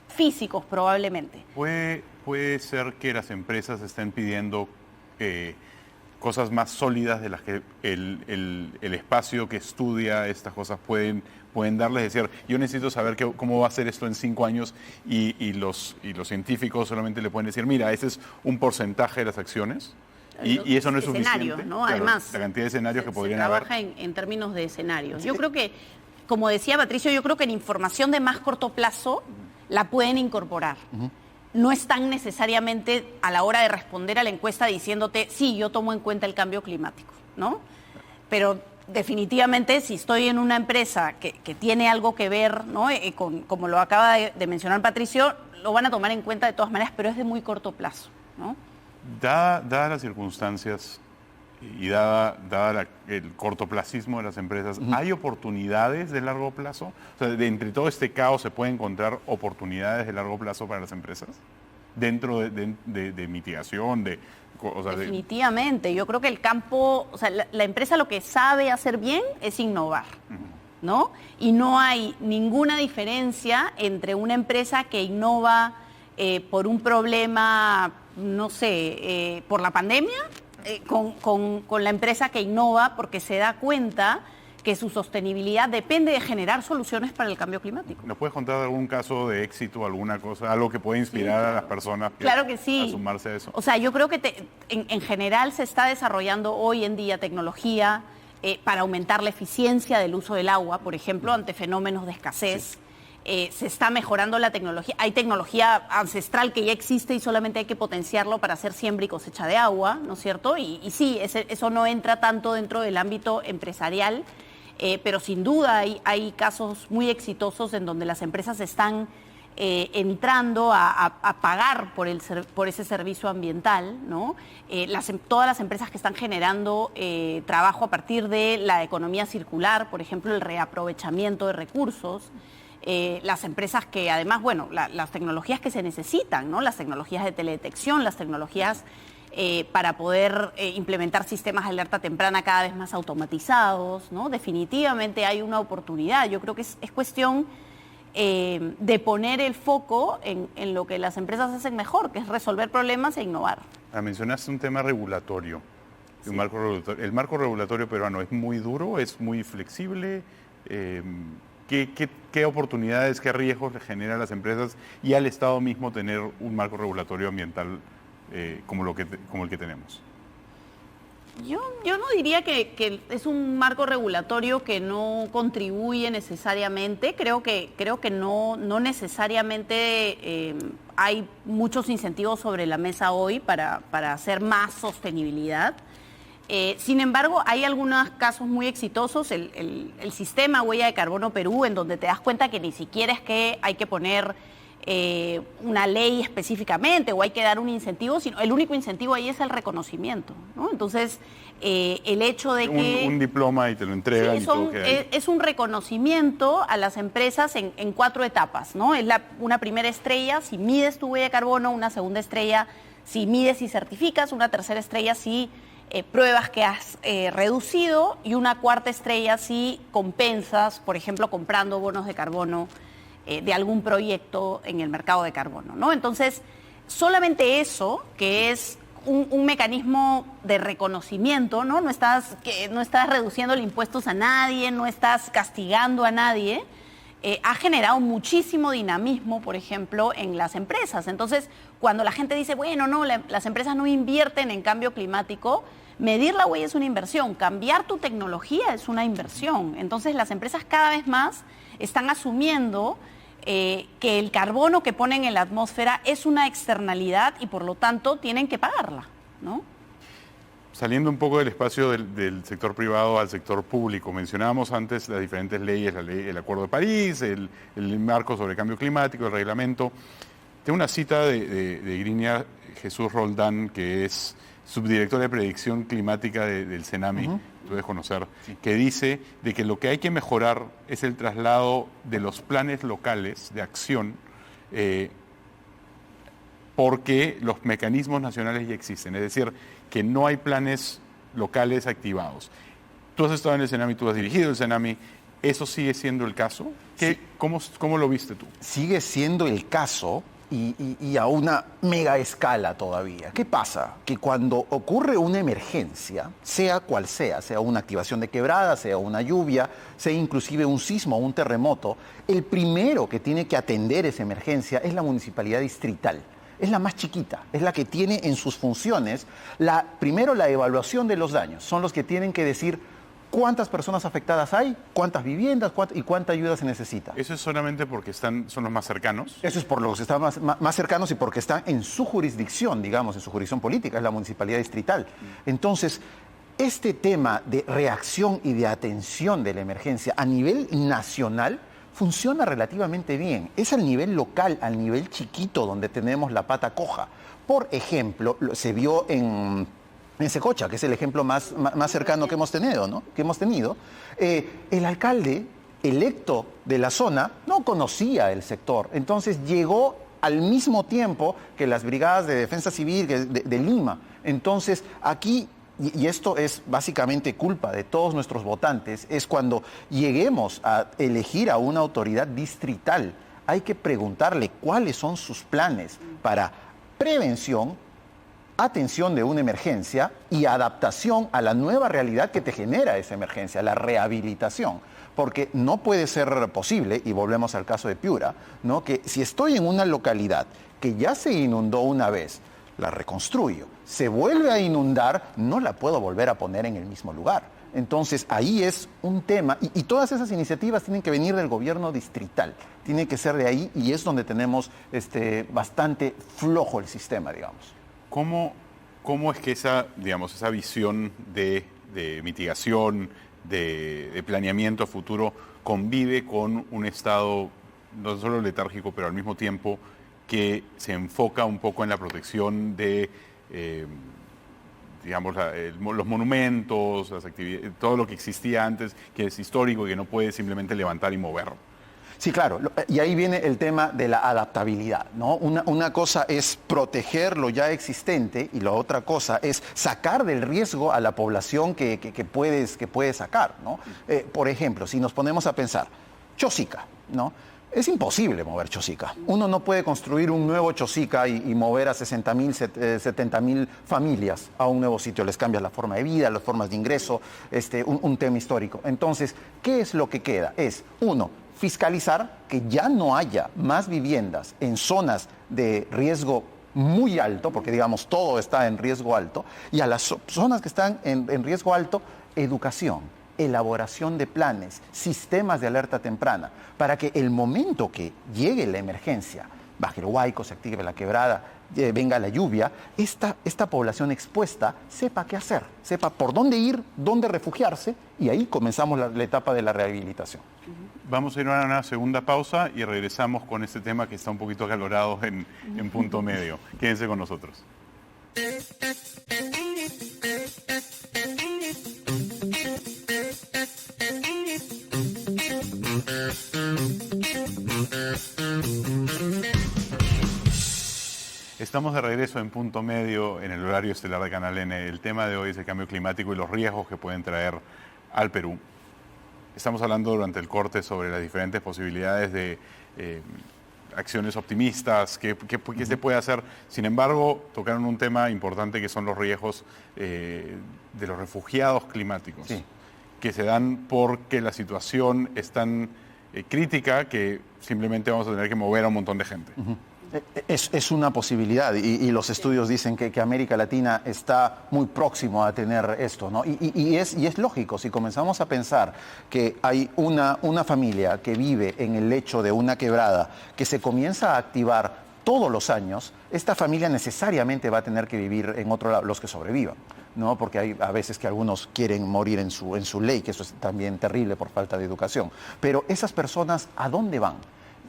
físicos probablemente. Puede ser que las empresas estén pidiendo cosas más sólidas de las que el espacio que estudia estas cosas pueden darles. Es decir, yo necesito saber cómo va a ser esto en 5 años y los científicos solamente le pueden decir, mira, ese es un porcentaje de las acciones. Y eso no es suficiente. ¿No? Claro, Además, la cantidad de escenarios que podrían se haber. trabaja en términos de escenarios. Yo creo que, como decía Patricio, yo creo que en información de más corto plazo la pueden incorporar. No están necesariamente a la hora de responder a la encuesta diciéndote, sí, yo tomo en cuenta el cambio climático, ¿no? Pero definitivamente si estoy en una empresa que tiene algo que ver, ¿no? Como lo acaba de mencionar Patricio, lo van a tomar en cuenta de todas maneras, pero es de muy corto plazo, ¿no? Dadas las circunstancias y dada el cortoplacismo de las empresas, ¿hay oportunidades de largo plazo? O sea, entre todo este caos se pueden encontrar oportunidades de largo plazo para las empresas dentro de mitigación, Definitivamente, yo creo que el campo, o sea, la empresa lo que sabe hacer bien es innovar, ¿no? Y no hay ninguna diferencia entre una empresa que innova por un problema, no sé, por la pandemia, con la empresa que innova porque se da cuenta que su sostenibilidad depende de generar soluciones para el cambio climático. ¿Nos puedes contar algún caso de éxito, alguna cosa, algo que pueda inspirar a las personas claro que sí. a sumarse a eso? O sea, yo creo que en general se está desarrollando hoy en día tecnología para aumentar la eficiencia del uso del agua, por ejemplo, ante fenómenos de escasez. Se está mejorando la tecnología. Hay tecnología ancestral que ya existe y solamente hay que potenciarlo para hacer siembra y cosecha de agua, ¿no es cierto? Y sí, eso no entra tanto dentro del ámbito empresarial, pero sin duda hay casos muy exitosos en donde las empresas están entrando a pagar por ese servicio ambiental, ¿no? Todas las empresas que están generando trabajo a partir de la economía circular, por ejemplo, el reaprovechamiento de recursos. Las empresas que además, bueno, las tecnologías que se necesitan, ¿no? Las tecnologías de teledetección, las tecnologías para poder implementar sistemas de alerta temprana cada vez más automatizados, ¿no? Definitivamente hay una oportunidad. Yo creo que es cuestión de poner el foco en lo que las empresas hacen mejor, que es resolver problemas e innovar. Mencionaste un tema regulatorio, sí. El marco regulatorio peruano es muy duro, es muy flexible. ¿Qué oportunidades, qué riesgos le genera a las empresas y al Estado mismo tener un marco regulatorio ambiental como el que tenemos? Yo no diría que es un marco regulatorio que no contribuye necesariamente. Creo que no necesariamente hay muchos incentivos sobre la mesa hoy para hacer más sostenibilidad. Sin embargo, hay algunos casos muy exitosos, el sistema Huella de Carbono Perú, en donde te das cuenta que ni siquiera es que hay que poner una ley específicamente o hay que dar un incentivo, sino el único incentivo ahí es el reconocimiento, ¿no? Entonces, el hecho de que... Un diploma y te lo entregan. Sí, y todo queda ahí. Es un reconocimiento a las empresas en 4 etapas, ¿no? Es una primera estrella si mides tu huella de carbono, una segunda estrella si mides y certificas, una tercera estrella si pruebas que has reducido y una cuarta estrella si compensas, por ejemplo, comprando bonos de carbono de algún proyecto en el mercado de carbono, ¿no? Entonces, solamente eso, que es un mecanismo de reconocimiento, ¿no? No estás reduciendo los impuestos a nadie, no estás castigando a nadie, ha generado muchísimo dinamismo, por ejemplo, en las empresas. Entonces, cuando la gente dice, bueno, no, las empresas no invierten en cambio climático, medir la huella es una inversión, cambiar tu tecnología es una inversión. Entonces, las empresas cada vez más están asumiendo que el carbono que ponen en la atmósfera es una externalidad y por lo tanto tienen que pagarla, ¿no? Saliendo un poco del espacio del sector privado al sector público, mencionábamos antes las diferentes leyes, el Acuerdo de París, el marco sobre el cambio climático, el reglamento. Tengo una cita de Griña Jesús Roldán, que es subdirectora de predicción climática del CENAMI, tú debes conocer, que dice de que lo que hay que mejorar es el traslado de los planes locales de acción porque los mecanismos nacionales ya existen, es decir, que no hay planes locales activados. Tú has estado en el Senami, tú has dirigido el Senami, ¿eso sigue siendo el caso? Sí. ¿Cómo lo viste tú? Sigue siendo el caso y a una mega escala todavía. ¿Qué pasa? Que cuando ocurre una emergencia, sea cual sea una activación de quebrada, sea una lluvia, sea inclusive un sismo o un terremoto, el primero que tiene que atender esa emergencia es la municipalidad distrital. Es la más chiquita, es la que tiene en sus funciones, primero la evaluación de los daños. Son los que tienen que decir cuántas personas afectadas hay, cuántas viviendas y cuánta ayuda se necesita. ¿Eso es solamente porque son los más cercanos? Eso es por los que están más cercanos y porque están en su jurisdicción, digamos, en su jurisdicción política, es la municipalidad distrital. Entonces, este tema de reacción y de atención de la emergencia a nivel nacional funciona relativamente bien. Es al nivel local, al nivel chiquito, donde tenemos la pata coja. Por ejemplo, se vio en Secocha, que es el ejemplo más cercano que hemos tenido, ¿no? El alcalde electo de la zona no conocía el sector, entonces llegó al mismo tiempo que las brigadas de defensa civil de Lima. Entonces, aquí, y esto es básicamente culpa de todos nuestros votantes, es cuando lleguemos a elegir a una autoridad distrital, hay que preguntarle cuáles son sus planes para prevención, atención de una emergencia y adaptación a la nueva realidad que te genera esa emergencia, la rehabilitación. Porque no puede ser posible, y volvemos al caso de Piura, ¿no? Que si estoy en una localidad que ya se inundó una vez, la reconstruyo, se vuelve a inundar, no la puedo volver a poner en el mismo lugar. Entonces ahí es un tema, y todas esas iniciativas tienen que venir del gobierno distrital, tiene que ser de ahí, y es donde tenemos bastante flojo el sistema, digamos. ¿Cómo es que esa visión de mitigación, de planeamiento a futuro convive con un Estado no solo letárgico, pero al mismo tiempo que se enfoca un poco en la protección de, los monumentos, las actividades, todo lo que existía antes, que es histórico y que no puede simplemente levantar y mover? Sí, claro, y ahí viene el tema de la adaptabilidad, ¿no? Una cosa es proteger lo ya existente y la otra cosa es sacar del riesgo a la población que puedes sacar, ¿no? Por ejemplo, si nos ponemos a pensar, Chosica, ¿no? Es imposible mover Chosica. Uno no puede construir un nuevo Chosica y mover a 60.000, 70.000 familias a un nuevo sitio. Les cambia la forma de vida, las formas de ingreso, un tema histórico. Entonces, ¿qué es lo que queda? Es, uno, fiscalizar que ya no haya más viviendas en zonas de riesgo muy alto, porque digamos todo está en riesgo alto, y a las zonas que están en riesgo alto, educación, elaboración de planes, sistemas de alerta temprana, para que el momento que llegue la emergencia, baje el Huayco, se active la quebrada, venga la lluvia, esta población expuesta sepa qué hacer, sepa por dónde ir, dónde refugiarse, y ahí comenzamos la etapa de la rehabilitación. Vamos a ir a una segunda pausa y regresamos con este tema que está un poquito acalorado en punto medio. Quédense con nosotros. Estamos de regreso en punto medio en el horario estelar de Canal N. El tema de hoy es el cambio climático y los riesgos que pueden traer al Perú. Estamos hablando durante el corte sobre las diferentes posibilidades de acciones optimistas, qué se puede hacer. Sin embargo, tocaron un tema importante que son los riesgos de los refugiados climáticos, sí, que se dan porque la situación es tan crítica que simplemente vamos a tener que mover a un montón de gente. Es una posibilidad y los estudios dicen que América Latina está muy próximo a tener esto, ¿no? Y es lógico, si comenzamos a pensar que hay una familia que vive en el lecho de una quebrada que se comienza a activar todos los años, esta familia necesariamente va a tener que vivir en otro lado, los que sobrevivan, ¿no? Porque hay a veces que algunos quieren morir en su ley, que eso es también terrible por falta de educación. Pero esas personas, ¿a dónde van?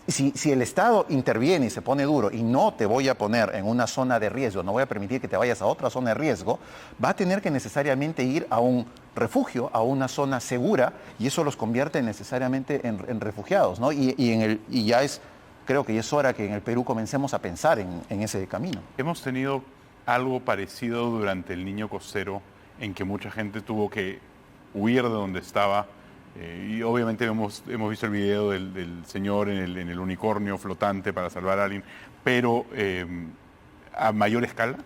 Si el Estado interviene y se pone duro y no te voy a poner en una zona de riesgo, no voy a permitir que te vayas a otra zona de riesgo, va a tener que necesariamente ir a un refugio, a una zona segura, y eso los convierte necesariamente en refugiados, ¿no? Y ya es creo que es hora que en el Perú comencemos a pensar en ese camino. Hemos tenido algo parecido durante el Niño Costero, en que mucha gente tuvo que huir de donde estaba. Y obviamente hemos visto el video del señor en el unicornio flotante para salvar a alguien, pero a mayor escala.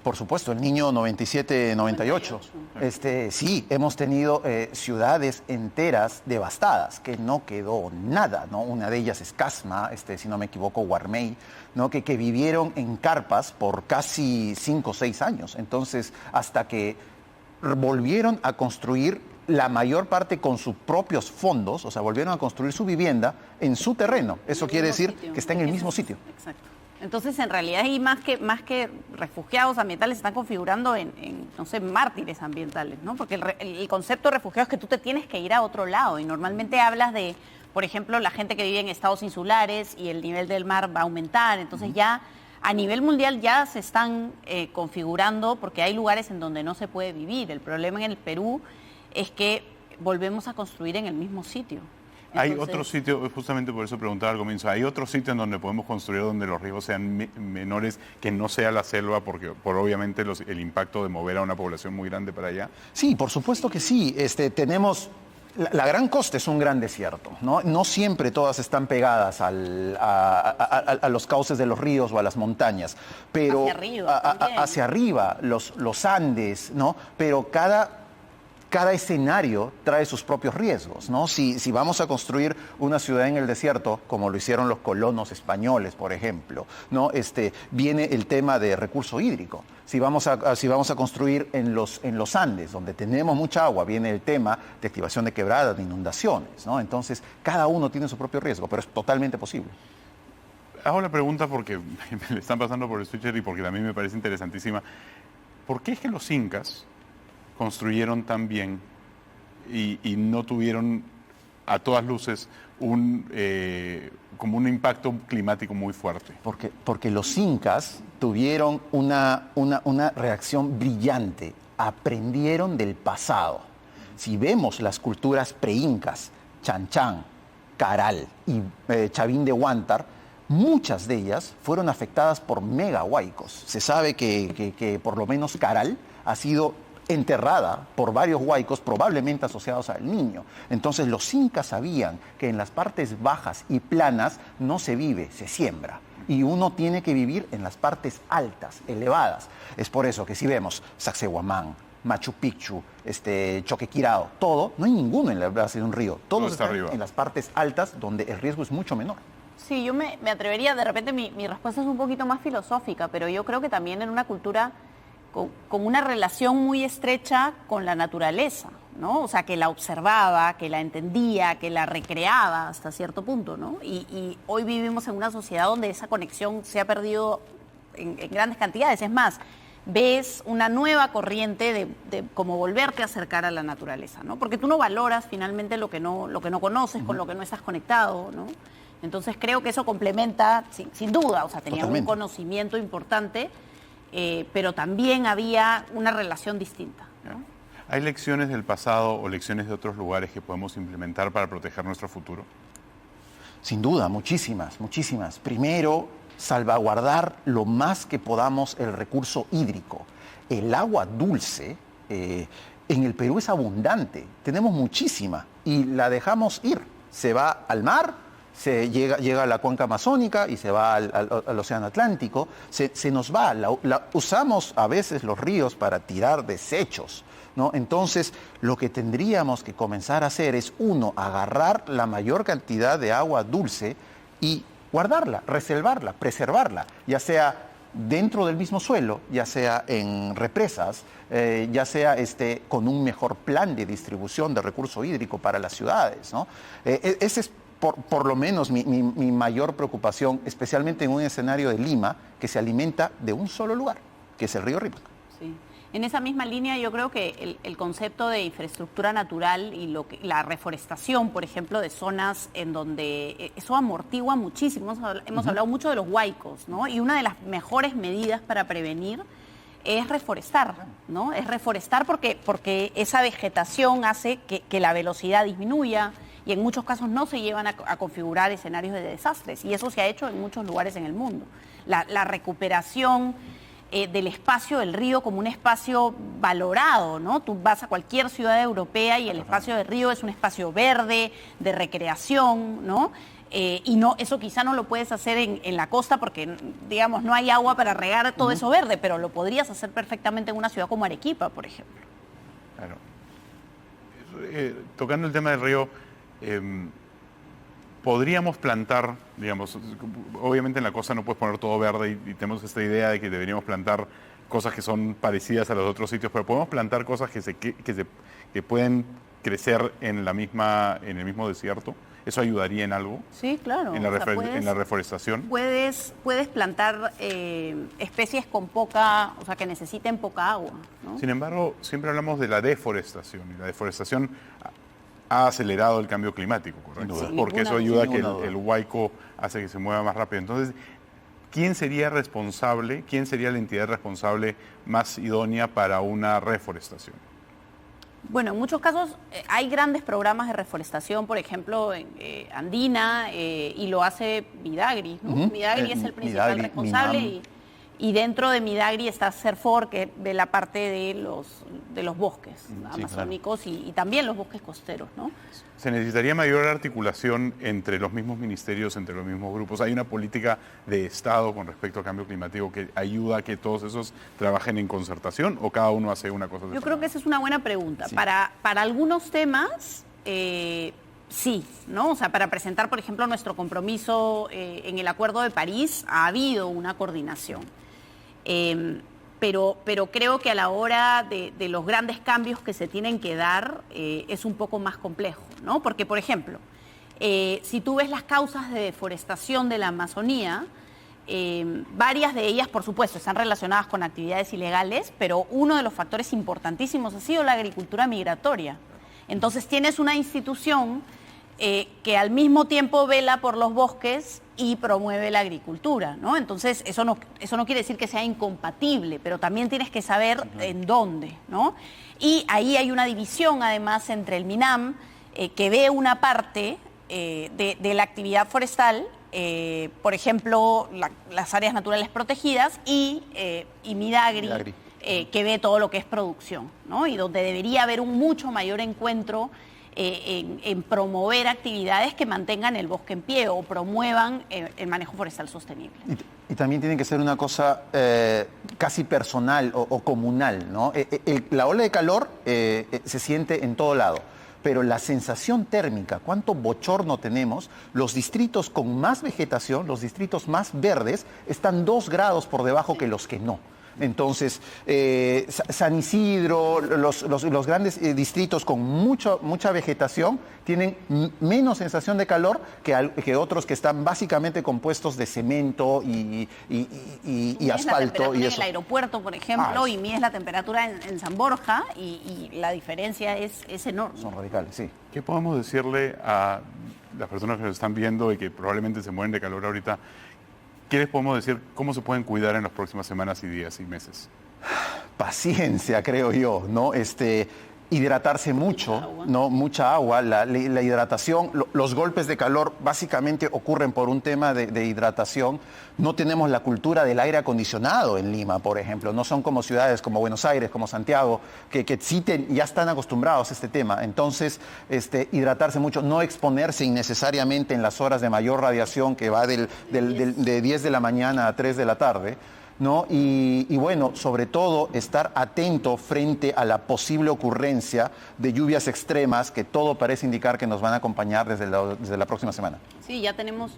Por supuesto, el niño 97-98. Sí, hemos tenido ciudades enteras devastadas, que no quedó nada, ¿no? Una de ellas es Casma, si no me equivoco, Guarmey, ¿no? Que vivieron en carpas por casi 5 o 6 años. Entonces, hasta que volvieron a construir la mayor parte con sus propios fondos, o sea, volvieron a construir su vivienda en su terreno. Eso quiere decir que está en el mismo sitio. Exacto. Entonces, en realidad, ahí más que refugiados ambientales, se están configurando en, no sé, mártires ambientales, ¿no? Porque el concepto de refugiado es que tú te tienes que ir a otro lado y normalmente hablas de, por ejemplo, la gente que vive en estados insulares y el nivel del mar va a aumentar. Entonces ya a nivel mundial ya se están configurando porque hay lugares en donde no se puede vivir. El problema en el Perú es que volvemos a construir en el mismo sitio. Hay otro sitio, justamente por eso preguntaba al comienzo, ¿hay otro sitio en donde podemos construir donde los riesgos sean menores, que no sea la selva, por obviamente el impacto de mover a una población muy grande para allá? Sí, por supuesto que sí. Tenemos... La Gran Costa es un gran desierto, ¿no? No siempre todas están pegadas a los cauces de los ríos o a las montañas, pero hacia arriba, los Andes, ¿no? Pero cada escenario trae sus propios riesgos, ¿no? Si vamos a construir una ciudad en el desierto, como lo hicieron los colonos españoles, por ejemplo, ¿no? Viene el tema de recurso hídrico. Si vamos a construir en los Andes, donde tenemos mucha agua, viene el tema de activación de quebradas, de inundaciones, ¿no? Entonces, cada uno tiene su propio riesgo, pero es totalmente posible. Hago la pregunta porque me están pasando por el switcher y porque también me parece interesantísima. ¿Por qué es que los incas construyeron tan bien y no tuvieron a todas luces como un impacto climático muy fuerte? Porque los incas tuvieron una reacción brillante, aprendieron del pasado. Si vemos las culturas pre-incas, Chan Chan, Caral y Chavín de Huántar, muchas de ellas fueron afectadas por megahuaicos. Se sabe que por lo menos Caral ha sido enterrada por varios huaicos, probablemente asociados al Niño. Entonces los incas sabían que en las partes bajas y planas no se vive, se siembra. Y uno tiene que vivir en las partes altas, elevadas. Es por eso que si vemos Sacsayhuamán, Machu Picchu, Choquequirao, todo, no hay ninguno en la base de un río. Todos están arriba, en las partes altas, donde el riesgo es mucho menor. Sí, yo me atrevería, de repente mi respuesta es un poquito más filosófica, pero yo creo que también en una cultura con una relación muy estrecha con la naturaleza, ¿no? O sea, que la observaba, que la entendía, que la recreaba hasta cierto punto, ¿no? Y hoy vivimos en una sociedad donde esa conexión se ha perdido en grandes cantidades. Es más, ves una nueva corriente de cómo volverte a acercar a la naturaleza, ¿no? Porque tú no valoras finalmente lo que no conoces, con lo que no estás conectado, ¿no? Entonces creo que eso complementa, sin duda, o sea, tenía un conocimiento importante, pero también había una relación distinta, ¿no? ¿Hay lecciones del pasado o lecciones de otros lugares que podemos implementar para proteger nuestro futuro? Sin duda, muchísimas, muchísimas. Primero, salvaguardar lo más que podamos el recurso hídrico. El agua dulce en el Perú es abundante, tenemos muchísima y la dejamos ir. Se va al mar, llega a la cuenca amazónica y se va al océano Atlántico, se nos va, usamos a veces los ríos para tirar desechos, ¿no? Entonces, lo que tendríamos que comenzar a hacer es, agarrar la mayor cantidad de agua dulce y guardarla, reservarla, preservarla, ya sea dentro del mismo suelo, ya sea en represas, ya sea con un mejor plan de distribución de recurso hídrico para las ciudades, ¿no? Ese es por lo menos mi mayor preocupación, especialmente en un escenario de Lima que se alimenta de un solo lugar, que es el río Rímac. Sí. En esa misma línea yo creo que el concepto de infraestructura natural y la reforestación, por ejemplo, de zonas en donde eso amortigua muchísimo. Hemos hablado mucho de los huaicos, ¿no? Y una de las mejores medidas para prevenir es reforestar, ¿no? Es reforestar porque esa vegetación hace que la velocidad disminuya, y en muchos casos no se llevan a configurar escenarios de desastres, y eso se ha hecho en muchos lugares en el mundo. La recuperación del espacio del río como un espacio valorado, ¿no? Tú vas a cualquier ciudad europea y el espacio del río es un espacio verde, de recreación, ¿no? Y no, eso quizá no lo puedes hacer en la costa porque, digamos, no hay agua para regar todo eso verde, pero lo podrías hacer perfectamente en una ciudad como Arequipa, por ejemplo. Claro. Tocando el tema del río, podríamos plantar, digamos, obviamente en la costa no puedes poner todo verde y tenemos esta idea de que deberíamos plantar cosas que son parecidas a los otros sitios, pero podemos plantar cosas que pueden crecer en el mismo desierto. ¿Eso ayudaría en algo? Sí, claro. En la reforestación. Puedes plantar especies con poca, o sea, que necesiten poca agua, ¿no? Sin embargo, siempre hablamos de la deforestación, y la deforestación ha acelerado el cambio climático, ¿correcto? Sí, porque eso ayuda a que duda. el huaico hace que se mueva más rápido. Entonces, ¿quién sería responsable, quién sería la entidad responsable más idónea para una reforestación? Bueno, en muchos casos hay grandes programas de reforestación, por ejemplo, andina, y lo hace Midagri, ¿no? Midagri es el principal Midagri, responsable Minam. y dentro de Midagri está CERFOR, que ve la parte de los bosques amazónicos y también los bosques costeros, ¿no? Se necesitaría mayor articulación entre los mismos ministerios, entre los mismos grupos. ¿Hay una política de Estado con respecto al cambio climático que ayuda a que todos esos trabajen en concertación o cada uno hace una cosa? Yo creo que esa es una buena pregunta. Sí. Para algunos temas, sí, ¿no? O sea, para presentar, por ejemplo, nuestro compromiso en el Acuerdo de París, ha habido una coordinación. Pero creo que a la hora de los grandes cambios que se tienen que dar, es un poco más complejo, ¿no? Porque, por ejemplo, si tú ves las causas de deforestación de la Amazonía, varias de ellas, por supuesto, están relacionadas con actividades ilegales, pero uno de los factores importantísimos ha sido la agricultura migratoria. Entonces tienes una institución que al mismo tiempo vela por los bosques y promueve la agricultura, ¿no? Entonces eso no quiere decir que sea incompatible, pero también tienes que saber en dónde, ¿no? Y ahí hay una división además entre el MINAM, que ve una parte de la actividad forestal, por ejemplo, las áreas naturales protegidas, y Midagri. Que ve todo lo que es producción, ¿no? Y donde debería haber un mucho mayor encuentro en promover actividades que mantengan el bosque en pie o promuevan el manejo forestal sostenible. Y también tiene que ser una cosa casi personal o comunal, ¿no? La ola de calor se siente en todo lado, pero la sensación térmica, cuánto bochorno tenemos, los distritos con más vegetación, los distritos más verdes, están 2 grados por debajo que los que no. Entonces, San Isidro, los grandes distritos con mucha vegetación tienen menos sensación de calor que otros que están básicamente compuestos de cemento y asfalto. Y y eso. eso. En el aeropuerto, por ejemplo, y mides la temperatura en San Borja y la diferencia es enorme. Son radicales, sí. ¿Qué podemos decirle a las personas que nos están viendo y que probablemente se mueren de calor ahorita? ¿Qué les podemos decir? ¿Cómo se pueden cuidar en las próximas semanas y días y meses? Paciencia, creo yo, ¿no? Hidratarse mucho, ¿no? Mucha agua, la hidratación, los golpes de calor básicamente ocurren por un tema de hidratación. No tenemos la cultura del aire acondicionado en Lima, por ejemplo. No son como ciudades como Buenos Aires, como Santiago, que sí ya están acostumbrados a este tema. Entonces, hidratarse mucho, no exponerse innecesariamente en las horas de mayor radiación que va de 10 de la mañana a 3 de la tarde. ¿No? Y bueno, sobre todo estar atento frente a la posible ocurrencia de lluvias extremas que todo parece indicar que nos van a acompañar desde la próxima semana. Sí, ya tenemos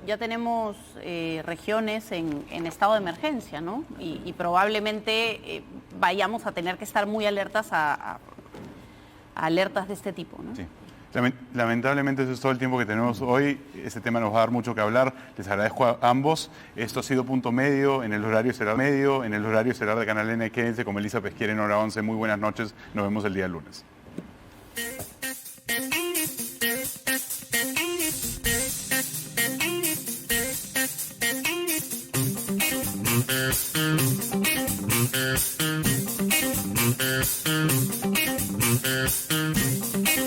regiones en estado de emergencia, ¿no? Y probablemente vayamos a tener que estar muy alertas a alertas de este tipo, ¿no? Sí. Lamentablemente eso es todo el tiempo que tenemos hoy. Ese tema nos va a dar mucho que hablar. Les agradezco a ambos. Esto ha sido Punto Medio en el horario estelar de Canal N. Quédense con Melissa Pesquera en hora 11. Muy buenas noches. Nos vemos el día lunes.